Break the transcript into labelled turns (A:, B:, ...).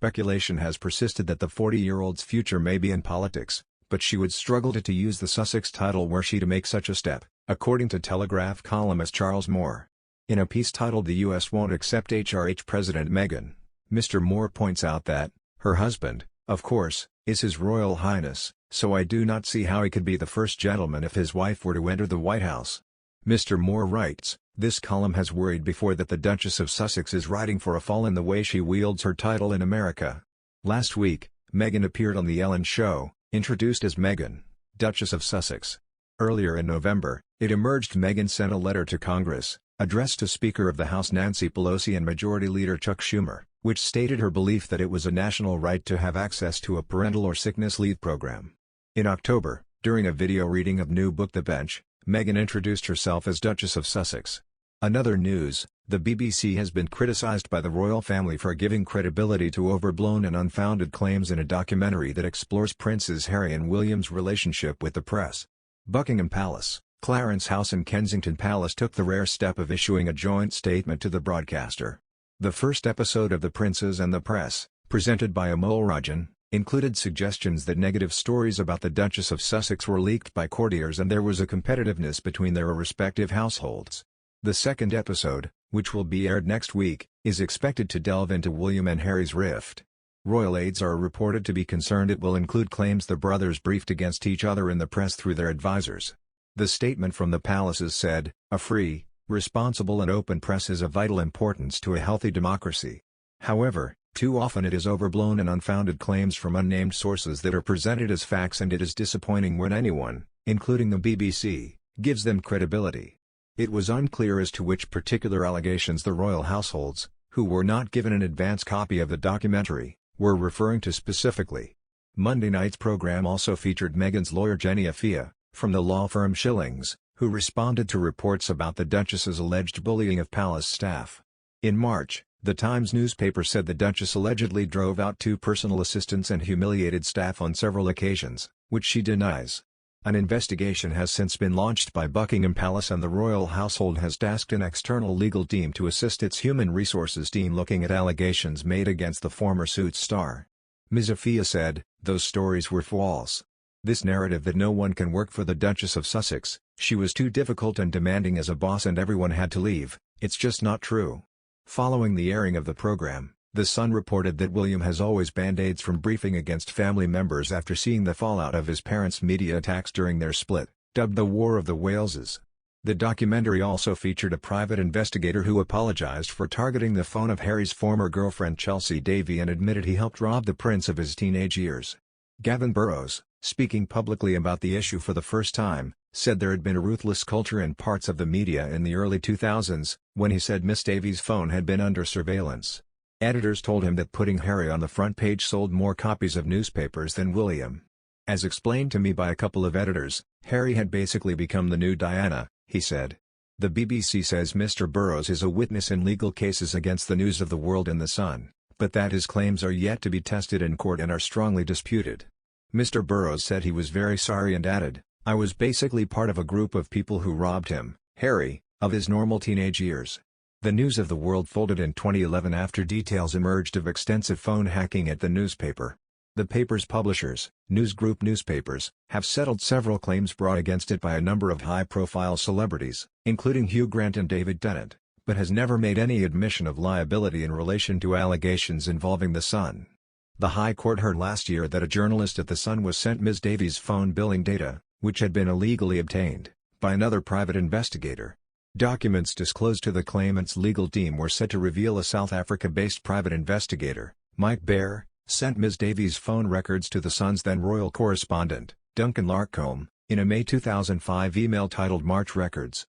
A: speculation has persisted that the 40-year-old's future may be in politics, but she would struggle to use the Sussex title were she to make such a step, according to Telegraph columnist Charles Moore. In a piece titled "The U.S. Won't Accept HRH President Meghan," Mr. Moore points out that, her husband, of course, is His Royal Highness, so I do not see how he could be the first gentleman if his wife were to enter the White House. Mr. Moore writes, "This column has worried before that the Duchess of Sussex is riding for a fall in the way she wields her title in America." Last week, Meghan appeared on The Ellen Show, introduced as Meghan, Duchess of Sussex. Earlier in November, it emerged Meghan sent a letter to Congress, addressed to Speaker of the House Nancy Pelosi and Majority Leader Chuck Schumer, which stated her belief that it was a national right to have access to a parental or sickness leave program. In October, during a video reading of new book The Bench, Meghan introduced herself as Duchess of Sussex. Another news, the BBC has been criticized by the royal family for giving credibility to overblown and unfounded claims in a documentary that explores Princes Harry and William's relationship with the press. Buckingham Palace, Clarence House and Kensington Palace took the rare step of issuing a joint statement to the broadcaster. The first episode of The Princes and the Press, presented by Amol Rajan, included suggestions that negative stories about the Duchess of Sussex were leaked by courtiers and there was a competitiveness between their respective households. The second episode, which will be aired next week, is expected to delve into William and Harry's rift. Royal aides are reported to be concerned it will include claims the brothers briefed against each other in the press through their advisors. The statement from the palaces said, "A free, responsible and open press is of vital importance to a healthy democracy. However, too often it is overblown and unfounded claims from unnamed sources that are presented as facts, and it is disappointing when anyone, including the BBC, gives them credibility." It was unclear as to which particular allegations the royal households, who were not given an advance copy of the documentary, were referring to specifically. Monday night's program also featured Meghan's lawyer Jenny Afia, from the law firm Schillings, who responded to reports about the Duchess's alleged bullying of palace staff. In March, the Times newspaper said the Duchess allegedly drove out 2 personal assistants and humiliated staff on several occasions, which she denies. An investigation has since been launched by Buckingham Palace, and the royal household has tasked an external legal team to assist its human resources team looking at allegations made against the former Suits star. Ms. Afia said, "Those stories were false. This narrative that no one can work for the Duchess of Sussex, she was too difficult and demanding as a boss and everyone had to leave, it's just not true." Following the airing of the program, The Sun reported that William has always banned aides from briefing against family members after seeing the fallout of his parents' media attacks during their split, dubbed the War of the Waleses. The documentary also featured a private investigator who apologized for targeting the phone of Harry's former girlfriend Chelsea Davy and admitted he helped rob the prince of his teenage years. Gavin Burrows, speaking publicly about the issue for the first time, said there had been a ruthless culture in parts of the media in the early 2000s, when he said Miss Davies' phone had been under surveillance. Editors told him that putting Harry on the front page sold more copies of newspapers than William. "As explained to me by a couple of editors, Harry had basically become the new Diana," he said. The BBC says Mr. Burrows is a witness in legal cases against the News of the World and The Sun, but that his claims are yet to be tested in court and are strongly disputed. Mr. Burrows said he was very sorry and added, "I was basically part of a group of people who robbed him, Harry, of his normal teenage years." The News of the World folded in 2011 after details emerged of extensive phone hacking at the newspaper. The paper's publishers, News Group Newspapers, have settled several claims brought against it by a number of high-profile celebrities, including Hugh Grant and David Tennant, but has never made any admission of liability in relation to allegations involving The Sun. The High Court heard last year that a journalist at The Sun was sent Ms. Davies' phone billing data, which had been illegally obtained, by another private investigator. Documents disclosed to the claimant's legal team were said to reveal a South Africa-based private investigator, Mike Baer, sent Ms. Davies' phone records to The Sun's then royal correspondent, Duncan Larcombe, in a May 2005 email titled March Records.